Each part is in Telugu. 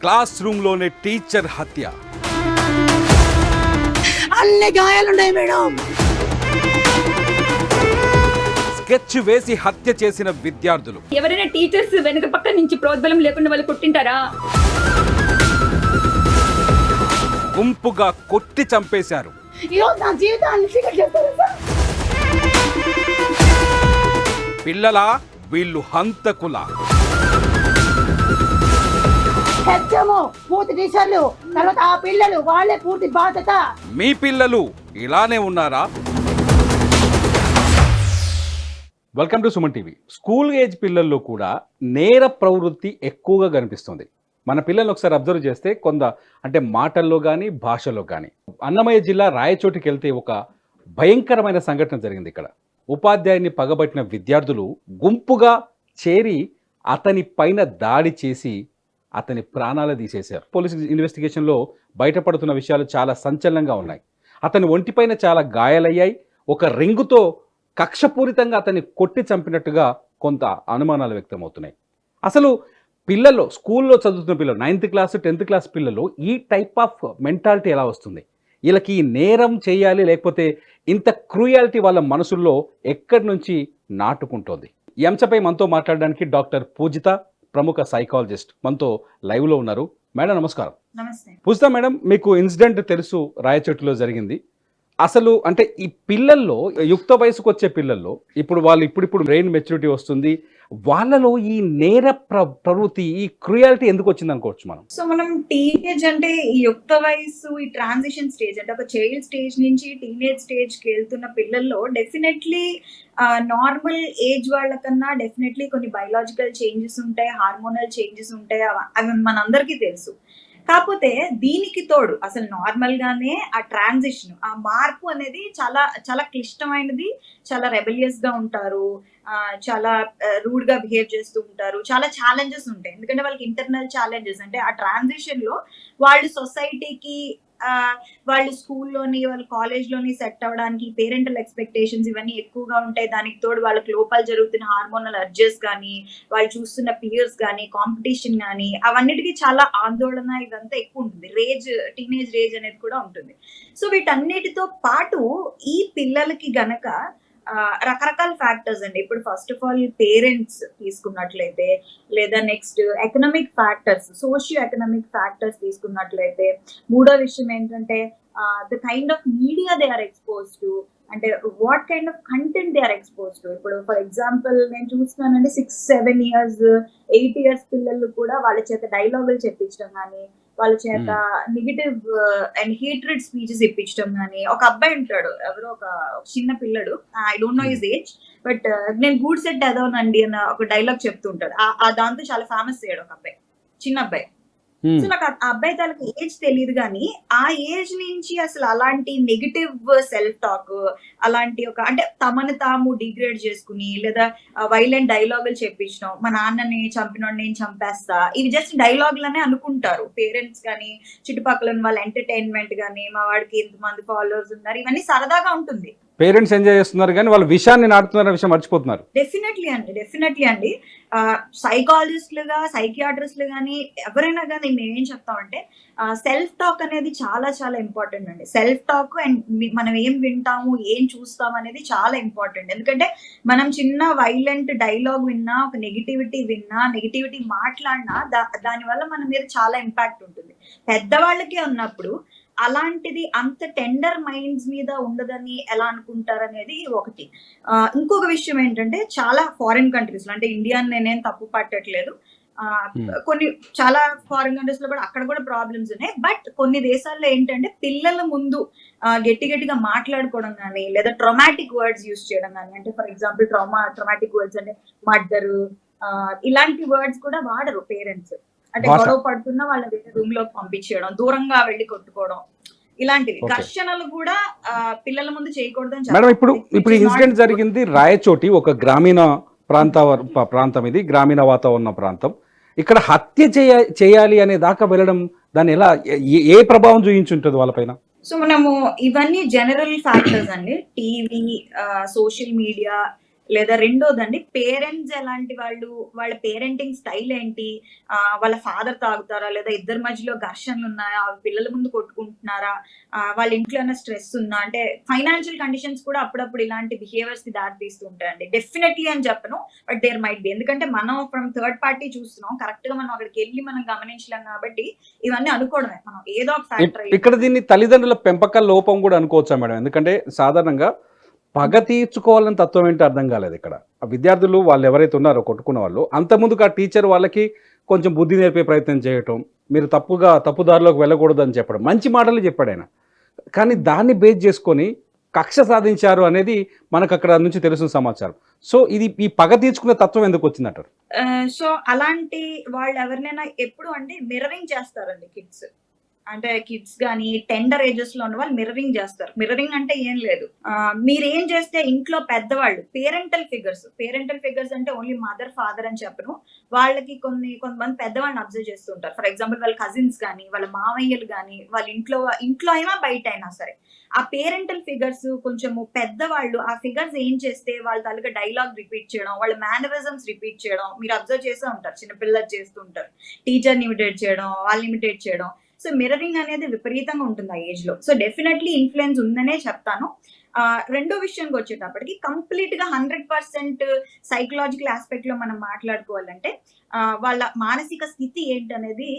క్లాస్ రూమ్ లోనే టీచర్ హత్య. అన్ని గాయాలున్నాయి మేడం. స్కెచ్ వేసి హత్య చేసిన విద్యార్థులు. ఎవరైనా టీచర్స్ వెనుక పక్క నుంచి ప్రోద్బలం లేకుండా వాళ్ళు కొట్టింటారా? గుంపుగా కొట్టి చంపేశారు. ఈరోజు నా జీవితాన్ని చీకటి చేస్తారు సార్. పిల్లలా వీళ్ళు హంతకుల? హెచ్చము పూర్తి టీచర్లు, తర్వాత ఆ పిల్లలు వాళ్ళే పూర్తి బాధ్యత. మీ పిల్లలు ఇలానే ఉన్నారా? Welcome to Suman TV. School age పిల్లల్లో కూడా నేర ప్రవృత్తి ఎక్కువగా కనిపిస్తుంది. మన పిల్లల్ని ఒకసారి అబ్జర్వ్ చేస్తే అంటే మాటల్లో కానీ భాషలో కానీ. అన్నమయ్య జిల్లా రాయచోటికి వెళ్తే ఒక భయంకరమైన సంఘటన జరిగింది. ఇక్కడ ఉపాధ్యాయుని పగబట్టిన విద్యార్థులు గుంపుగా చేరి అతని పైన దాడి చేసి అతని ప్రాణాలు తీసేశారు. పోలీసు ఇన్వెస్టిగేషన్లో బయటపడుతున్న విషయాలు చాలా సంచలనంగా ఉన్నాయి. అతని ఒంటిపైన చాలా గాయాలయ్యాయి. ఒక రింగుతో కక్షపూరితంగా అతన్ని కొట్టి చంపినట్టుగా కొంత అనుమానాలు వ్యక్తమవుతున్నాయి. అసలు పిల్లల్లో, స్కూల్లో చదువుతున్న పిల్లలు, 9th క్లాస్ 10th క్లాస్ పిల్లలు ఈ టైప్ ఆఫ్ మెంటాలిటీ ఎలా వస్తుంది? వీళ్ళకి నేరం చేయాలి లేకపోతే ఇంత క్రూయాలిటీ వాళ్ళ మనసుల్లో ఎక్కడి నుంచి నాటుకుంటోంది? ఈ అంశంపై మనతో మాట్లాడడానికి డాక్టర్ పూజిత, ప్రముఖ సైకాలజిస్ట్, మనతో లైవ్లో ఉన్నారు. మేడం నమస్కారం. నమస్తే. పూజిత మేడం, మీకు ఇన్సిడెంట్ తెలుసు, రాయచోటిలో జరిగింది. అసలు అంటే ఈ పిల్లల్లో, యుక్త వయసుకు వచ్చే పిల్లల్లో ఇప్పుడు వాళ్ళు ఇప్పుడు బ్రెయిన్ మెచ్యూరిటీ వస్తుంది, వాళ్ళలో ఈ నేర ప్రవృత్తి, ఈ క్రూయాలిటీ ఎందుకు వచ్చింది అనుకోవచ్చు మనం? సో మనం టీనేజ్ అంటే ఈ యుక్త వయసు, ఈ ట్రాన్సిషన్ స్టేజ్ అంటే ఒక చైల్డ్ స్టేజ్ నుంచి టీనేజ్ స్టేజ్ కి వెళ్తున్న పిల్లల్లో డెఫినెట్లీ నార్మల్ ఏజ్ వాళ్ళకన్నా డెఫినెట్లీ కొన్ని బయలాజికల్ చేంజెస్ ఉంటాయి, హార్మోనల్ చేంజెస్ ఉంటాయి. అవి మనందరికీ తెలుసు. కాకపోతే దీనికి తోడు అసలు నార్మల్ గానే ఆ ట్రాన్సిషన్, ఆ మార్పు అనేది చాలా చాలా క్లిష్టమైనది. చాలా రెబెలియస్ గా ఉంటారు, చాలా రూడ్ గా బిహేవ్ చేస్తూ ఉంటారు, చాలా ఛాలెంజెస్ ఉంటాయి. ఎందుకంటే వాళ్ళకి ఇంటర్నల్ ఛాలెంజెస్ అంటే ఆ ట్రాన్సిషన్ లో వాళ్ళు సొసైటీకి, వాళ్ళు స్కూల్లోని, వాళ్ళు కాలేజ్లోని సెట్ అవ్వడానికి పేరెంటల్ ఎక్స్పెక్టేషన్స్ ఇవన్నీ ఎక్కువగా ఉంటాయి. దానికి తోడు వాళ్ళకి లోపల జరుగుతున్న హార్మోనల్ అర్జెస్ కానీ, వాళ్ళు చూస్తున్న పియర్స్ కానీ, కాంపిటీషన్ కానీ, అవన్నిటికీ చాలా ఆందోళన ఇదంతా ఎక్కువ ఉంటుంది. టీనేజ్ రేజ్ అనేది కూడా ఉంటుంది. సో వీటన్నిటితో పాటు ఈ పిల్లలకి గనక రకరకాల ఫ్యాక్టర్స్ అండి. ఇప్పుడు ఫస్ట్ ఆఫ్ ఆల్ పేరెంట్స్ తీసుకున్నట్లయితే, లేదా next economic factors, socio economic factors తీసుకున్నట్లయితే, మూడో విషయం ఏంటంటే the kind of media they are expose to, అంటే what kind of content they are expose to. ఇప్పుడు ఫర్ ఎగ్జాంపుల్ నేను చూస్తున్నానంటే 6, 7 years, 8 years పిల్లలు కూడా వాళ్ళ చేత డైలాగులు చెప్పించడం కానీ, వాళ్ళ చేత నెగిటివ్ అండ్ హేట్రెడ్ స్పీచెస్ ఇప్పించడం కానీ. ఒక అబ్బాయి ఉంటాడు, ఎవరో ఒక చిన్న పిల్లడు, I don't know his age, but నేను గూడ్ సెట్ అదోనండి అన్న ఒక డైలాగ్ చెప్తూ ఉంటాడు. దాంతో చాలా ఫేమస్ అయ్యాడు ఒక అబ్బాయి, చిన్న అబ్బాయి. సో నాకు ఆ అబ్బాయి తనకి ఏజ్ తెలియదు, కానీ ఆ ఏజ్ నుంచి అసలు అలాంటి నెగిటివ్ సెల్ఫ్ టాక్, అలాంటి అంటే తమను తాము డిగ్రేడ్ చేసుకుని, లేదా వైలెంట్ డైలాగులు చెప్పించడం, మా నాన్నని చంపినోడు నేను చంపేస్తా, ఇవి జస్ట్ డైలాగులనే అనుకుంటారు పేరెంట్స్ కానీ, చుట్టుపక్కల వాళ్ళ ఎంటర్టైన్మెంట్ కానీ, మా వాడికి ఇంతమంది ఫాలోవర్స్ ఉన్నారు, ఇవన్నీ సరదాగా ఉంటుంది. పేరెంట్స్ ఎంజాయ్ చేస్తున్నారు కానీ వాళ్ళు విషయాన్ని నాటుతున్న విషయం మర్చిపోతున్నారు. డెఫినెట్లీ అండి. సైకాలజిస్టులుగా, సైకియాట్రిస్టులు కానీ ఎవరైనా కానీ మేమేం చెప్తామంటే సెల్ఫ్ టాక్ అనేది చాలా చాలా ఇంపార్టెంట్ అండి. సెల్ఫ్ టాక్ అండ్ మనం ఏం వింటాము, ఏం చూస్తాము అనేది చాలా ఇంపార్టెంట్. ఎందుకంటే మనం చిన్న వైలెంట్ డైలాగ్ విన్నా, ఒక నెగిటివిటీ విన్నా, నెగిటివిటీ మాట్లాడినా దానివల్ల మన మీద చాలా ఇంపాక్ట్ ఉంటుంది. పెద్దవాళ్ళకే ఉన్నప్పుడు అలాంటిది అంత టెండర్ మైండ్స్ మీద ఉండదని ఎలా అనుకుంటారు అనేది ఒకటి. ఇంకొక విషయం ఏంటంటే చాలా ఫారిన్ కంట్రీస్ లో, అంటే ఇండియాని నేనేం తప్పు పట్టట్లేదు, కొన్ని చాలా ఫారిన్ కంట్రీస్ లో కూడా అక్కడ కూడా ప్రాబ్లమ్స్ ఉన్నాయి. బట్ కొన్ని దేశాల్లో ఏంటంటే పిల్లల ముందు గట్టిగా మాట్లాడుకోవడం కానీ, లేదా ట్రామాటిక్ వర్డ్స్ యూజ్ చేయడం కానీ, అంటే ఫర్ ఎగ్జాంపుల్ ట్రామాటిక్ వర్డ్స్ అంటే మర్డర్, ఇలాంటి వర్డ్స్ కూడా వాడరు పేరెంట్స్. అంటే గొడవ పడుతున్నా వాళ్ళ వేరే రూమ్ లోకి పంపించేయడం, దూరంగా వెళ్ళి కొట్టుకోవడం, ఇలాంటివి ఘర్షణలు కూడా పిల్లల ముందు చేయకూడదు. మేడం ఇప్పుడు ఇన్సిడెంట్ జరిగింది రాయచోటి, ఒక గ్రామీణ ప్రాంతం, ఇది గ్రామీణ వాతావరణ ప్రాంతం. ఇక్కడ హత్య చేయాలి అనే దాకా వెళ్ళడం, దాన్ని ఎలా, ఏ ప్రభావం చూయించుంటుంది వాళ్ళపైన? సో మనము ఇవన్నీ జనరల్ ఫ్యాక్టర్స్ అండి. టీవీ, సోషల్ మీడియా, లేదా రెండోదండి పేరెంట్స్ ఎలాంటి వాళ్ళు, వాళ్ళ పేరెంటింగ్ స్టైల్ ఏంటి, వాళ్ళ ఫాదర్ తాగుతారా, లేదా ఇద్దరి మధ్యలో ఘర్షణలు ఉన్నాయా, పిల్లల ముందు కొట్టుకుంటున్నారా, వాళ్ళ ఇంట్లో ఏమైనా స్ట్రెస్ ఉందా, అంటే ఫైనాన్షియల్ కండిషన్స్ కూడా అప్పుడప్పుడు ఇలాంటి బిహేవియర్స్ కి దారి తీస్తూ ఉంటాయండి. డెఫినెట్లీ అని చెప్పను, బట్ దేర్ మైట్ బి. ఎందుకంటే మనం ఫ్రమ్ థర్డ్ పార్టీ చూస్తున్నాం, కరెక్ట్ గా మనం అక్కడికి వెళ్ళి మనం గమనించలేం కాబట్టి ఇవన్నీ అనుకోవడమే మనం, ఏదో ఒక ఫ్యాక్టర్. ఇక్కడ దీన్ని తల్లిదండ్రుల పెంపక లోపం కూడా అనుకోవచ్చా మేడం? ఎందుకంటే సాధారణంగా పగ తీర్చుకోవాలని తత్వం ఏంటో అర్థం కాలేదు ఇక్కడ. ఆ విద్యార్థులు వాళ్ళు ఎవరైతే ఉన్నారో కొట్టుకున్న వాళ్ళు, అంతకుముందుకు ఆ టీచర్ వాళ్ళకి కొంచెం బుద్ధి నేర్పే ప్రయత్నం చేయటం, మీరు తప్పుదారిలోకి వెళ్ళకూడదు అని చెప్పడం, మంచి మాటలు చెప్పాడు ఆయన. కానీ దాన్ని బేస్ చేసుకొని కక్ష సాధించారు అనేది మనకు అక్కడ నుంచి తెలుసిన సమాచారం. సో ఇది ఈ పగ తీర్చుకునే తత్వం ఎందుకు వచ్చిందంటారు? సో అలాంటి వాళ్ళు ఎవరినైనా ఎప్పుడు అంటే మిర్రరింగ్ చేస్తారండి కిడ్స్. అంటే కిడ్స్ గానీ టెండర్ ఏజెస్ లో ఉన్న వాళ్ళు మిర్రరింగ్ చేస్తారు. మిర్రరింగ్ అంటే ఏం లేదు, మీరేం చేస్తే ఇంట్లో పెద్దవాళ్ళు పేరెంటల్ ఫిగర్స్ అంటే ఓన్లీ మదర్ ఫాదర్ అని చెప్పను, వాళ్ళకి కొంతమంది పెద్దవాళ్ళని అబ్జర్వ్ చేస్తుంటారు. ఫర్ ఎగ్జాంపుల్ వాళ్ళ కజిన్స్ కానీ, వాళ్ళ మామయ్యలు కానీ, వాళ్ళ ఇంట్లో అయినా బయట అయినా సరే ఆ పేరెంటల్ ఫిగర్స్ కొంచెము పెద్దవాళ్ళు ఆ ఫిగర్స్ ఏం చేస్తే వాళ్ళ తాలూకా డైలాగ్ రిపీట్ చేయడం, వాళ్ళ మేనరిజమ్స్ రిపీట్ చేయడం మీరు అబ్జర్వ్ చేస్తూ ఉంటారు. చిన్నపిల్లలు చేస్తుంటారు, టీచర్ని ఇమిటేట్ చేయడం, వాళ్ళని ఇమిటేట్ చేయడం. సో మిర్రరింగ్ అనేది విపరీతంగా ఉంటుంది ఆ ఏజ్ లో. సో డెఫినెట్లీ ఇన్ఫ్లుయెన్స్ ఉందనే చెప్తాను. రెండో విషయానికి వచ్చేటప్పటికి కంప్లీట్ గా 100% సైకలాజికల్ ఆస్పెక్ట్ లో మనం మాట్లాడుకోవాలంటే వాళ్ళ మానసిక స్థితి ఏంటనేది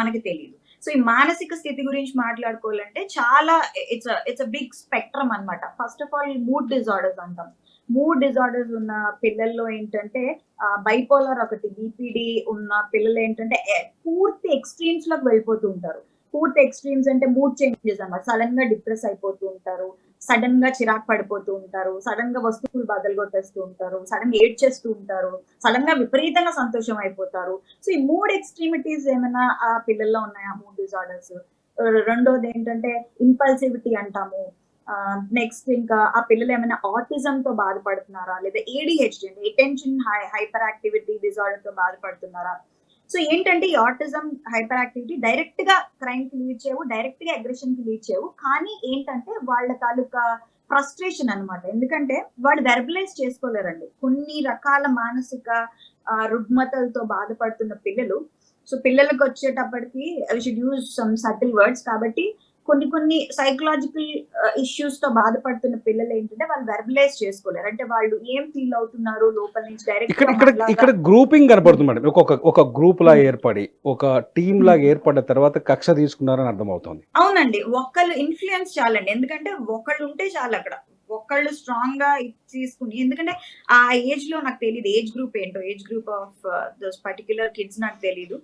మనకి తెలియదు. సో ఈ మానసిక స్థితి గురించి మాట్లాడుకోవాలంటే చాలా ఇట్స్ అ బిగ్ స్పెక్ట్రమ్ అన్నమాట. First of all mood disorders అంటాం. మూడ్ డిజార్డర్స్ ఉన్న పిల్లల్లో ఏంటంటే బైపోలర్ ఒకటి, బీపీడి ఉన్న పిల్లలు ఏంటంటే పూర్తి ఎక్స్ట్రీమ్స్ లోకి వెళ్ళిపోతూ ఉంటారు. పూర్తి ఎక్స్ట్రీమ్స్ అంటే మూడ్ చేంజెస్ అన్నమాట. సడన్ గా డిప్రెస్ అయిపోతూ ఉంటారు, సడన్ గా చిరాకు పడిపోతూ ఉంటారు, సడన్ గా వస్తువులు బదలు కొట్టేస్తూ ఉంటారు, సడన్ గా ఏడ్చేస్తూ ఉంటారు, సడన్ గా విపరీతంగా సంతోషం అయిపోతారు. సో ఈ మూడ్ ఎక్స్ట్రీమిటీస్ ఏమైనా ఆ పిల్లల్లో ఉన్నాయా, మూడ్ డిజార్డర్స్. రెండోది ఏంటంటే ఇంపల్సివిటీ అంటాము. నెక్స్ట్ ఇంకా ఆ పిల్లలు ఏమైనా ఆటిజం తో బాధపడుతున్నారా, లేదా ఏడిహెచ్డి అంటే అటెన్షన్ హైపర్ యాక్టివిటీ డిజార్డర్ తో బాధపడుతున్నారా. సో ఏంటంటే ఈ ఆటిజం హైపర్ యాక్టివిటీ డైరెక్ట్ గా క్రైమ్ కి లీడ్ చేయవు, డైరెక్ట్ గా అగ్రెషన్ కి లీడ్ చేయవు, కానీ ఏంటంటే వాళ్ళ తాలూకా ఫ్రస్ట్రేషన్ అన్నమాట. ఎందుకంటే వాళ్ళు వెర్బలైజ్ చేసుకోలేరండి కొన్ని రకాల మానసిక రుగ్మతలతో బాధపడుతున్న పిల్లలు. సో పిల్లలకు వచ్చేటప్పటికి we should use some subtle words. కాబట్టి కొన్ని సైకలాజికల్ ఇష్యూస్ తో బాధపడుతున్న పిల్లలు ఏంటంటే వాళ్ళు వెర్బలైజ్ చేసుకోలేరు. అంటే వాళ్ళు ఏం ఫీల్ అవుతున్నారు లోపల నుంచి ఇక్కడ గ్రూపింగ్ కనపడుతుంది మేడం. ఒక గ్రూప్ లా ఏర్పడి ఒక టీమ్ లాగా ఏర్పడిన తర్వాత కక్ష తీసుకున్నారని అర్థమవుతుంది. అవునండి, ఒకళ్ళు ఇన్ఫ్లుయెన్స్ చాలండి. ఎందుకంటే ఒకళ్ళు ఉంటే చాలు అక్కడ, ఒకళ్ళు స్ట్రాంగ్ గా తీసుకుని. ఎందుకంటే ఆ ఏజ్ లో నాకు తెలియదు ఏజ్ గ్రూప్ ఏంటో, age group of those particular kids నాకు తెలియదు.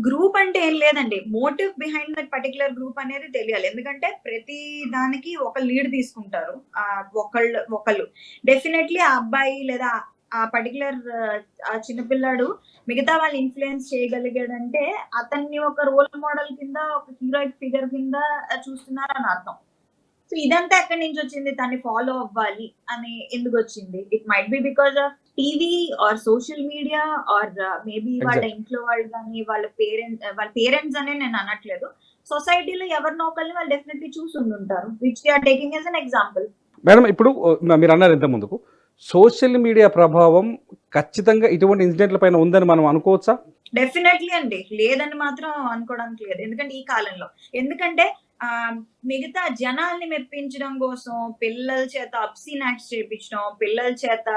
గ్రూప్ అంటే ఏం లేదండి, motive behind that particular group అనేది తెలియాలి. ఎందుకంటే ప్రతి దానికి ఒక లీడ్ తీసుకుంటారు ఒకళ్ళు. డెఫినెట్లీ ఆ అబ్బాయి లేదా ఆ పర్టికులర్ ఆ చిన్నపిల్లాడు మిగతా వాళ్ళు ఇన్ఫ్లుయెన్స్ చేయగలిగాడంటే అతన్ని ఒక రోల్ మోడల్ కింద, ఒక హీరోయిక్ ఫిగర్ కింద చూస్తున్నారు అని అర్థం. సో ఇదంతా ఎక్కడి నుంచి వచ్చింది, తన్ని ఫాలో అవ్వాలి అని ఎందుకు వచ్చింది? It might be because of TV or social media or maybe వాళ్ళ ఇంట్లో వాళ్ళు కానీ, వాళ్ళ పేరెంట్స్ అనే నేను అనట్లేదు, సొసైటీలో ఎవరినో ఒకరిని వాళ్ళు డెఫినెట్లీ చూసి ఉంటారు, which they are taking as an example. Madam ఇప్పుడు మీరు అన్నారు ఇంత ముందుకు సోషల్ మీడియా ప్రభావం ఖచ్చితంగా ఇటువంటి ఇన్సిడెంట్ల పైన ఉందని మనం అనుకోవచ్చా? డెఫినెట్లీ అండి, లేదని మాత్రం అనుకోవడానికి లేదు. ఎందుకంటే ఈ కాలంలో, ఎందుకంటే మిగతా జనాల్ని మెప్పించడం కోసం పిల్లల చేత అబ్సీన్ యాక్ట్స్ చేయించడం, పిల్లల చేత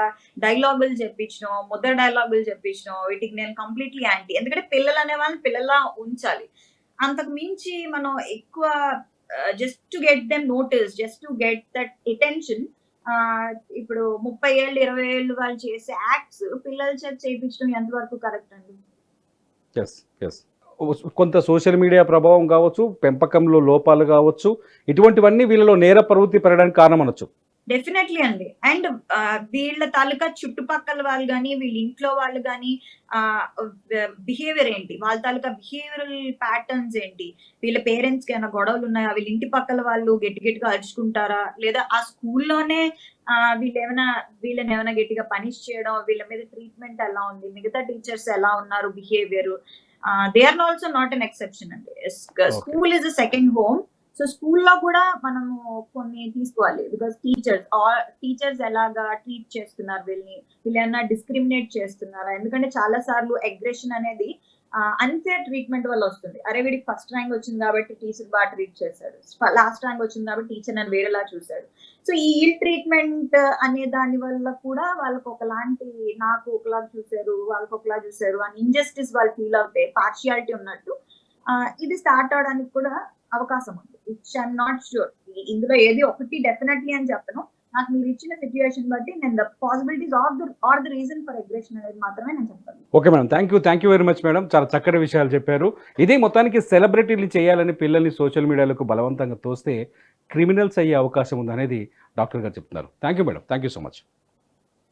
డైలాగులు చెప్పించడం, ముద్ర డైలాగులు చెప్పించడం, వీటికి నేను కంప్లీట్లీ యాంటీ. ఎందుకంటే పిల్లలు అనే వాళ్ళని పిల్లలా ఉంచాలి. అంతకు మించి మనం ఎక్కువ just to get them notice, just to get that attention, ఇప్పుడు 30 ఏళ్ళు 20 ఏళ్ళు వాళ్ళు చేసే యాక్ట్స్ పిల్లల చేత చేయించడం ఎంతవరకు కరెక్ట్ అండి? కొంత సోషల్ మీడియా ప్రభావం కావచ్చు, పెంపకంలో లోపాలు కావచ్చు, ఇటువంటివన్నీ వీళ్ళలో నేర ప్రవృత్తి పెరగడానికి కారణం అనొచ్చు. డెఫినెట్లీ అండి. అండ్ వీళ్ళ తాలూకా చుట్టుపక్కల వాళ్ళు కానీ, వీళ్ళ ఇంట్లో వాళ్ళు కానీ బిహేవియర్ ఏంటి, వాళ్ళ తాలూకా బిహేవియరల్ ప్యాటర్న్స్ ఏంటి, వీళ్ళ పేరెంట్స్ కి ఏమైనా గొడవలు ఉన్నాయా, వీళ్ళ ఇంటి పక్కల వాళ్ళు గట్టిగా అరుచుకుంటారా, లేదా ఆ స్కూల్లోనే వీళ్ళని ఏమైనా గట్టిగా పనిష్ చేయడం, వీళ్ళ మీద ట్రీట్మెంట్ ఎలా ఉంది, మిగతా టీచర్స్ ఎలా ఉన్నారు behaviour, they are also not an exception అండి. School is a second home. So స్కూల్లో కూడా మనము కొన్ని తీసుకోవాలి, బికాస్ టీచర్స్ ఎలాగా ట్రీట్ చేస్తున్నారు వీళ్ళు ఏమన్నా డిస్క్రిమినేట్ చేస్తున్నారా, ఎందుకంటే చాలా సార్లు అగ్రెషన్ అనేది అన్ఫేర్ ట్రీట్మెంట్ వల్ల వస్తుంది. అరే వీడికి ఫస్ట్ ర్యాంక్ వచ్చింది కాబట్టి టీచర్ బాగా ట్రీట్ చేశాడు, లాస్ట్ ర్యాంక్ వచ్చింది కాబట్టి టీచర్ నన్ను వేరేలా చూశాడు. సో ఈ ఇల్ ట్రీట్మెంట్ అనే దాని వల్ల కూడా వాళ్ళకి ఒకలాంటి, నాకు ఒకలా చూశారు వాళ్ళకి ఒకలా చూశారు అని ఇంజస్టిస్ వాళ్ళు ఫీల్ అవుతాయి, పార్షియాలిటీ ఉన్నట్టు. ఇది స్టార్ట్ అవడానికి కూడా అవకాశం ఉంది, విచ్ ఐఎమ్ నాట్ ష్యూర్. ఇందులో ఏది ఒకటి డెఫినెట్లీ అని చెప్పను, నాకు మీరు ఇచ్చిన సిచ్యువేషన్ బట్టి నేను the possibilities are the reason for aggression అనేది మాత్రమే నేను చెప్తాను. Okay madam, thank you very much madam, చాలా చక్కటి విషయాలు చెప్పారు. ఇదే మొత్తానికి సెలబ్రిటీలు చేయాలని పిల్లల్ని సోషల్ మీడియాలకు బలవంతంగా తోస్తే క్రిమినల్స్ అయ్యే అవకాశం ఉందనేది డాక్టర్ గారు చెప్తున్నారు. Thank you madam, thank you so much.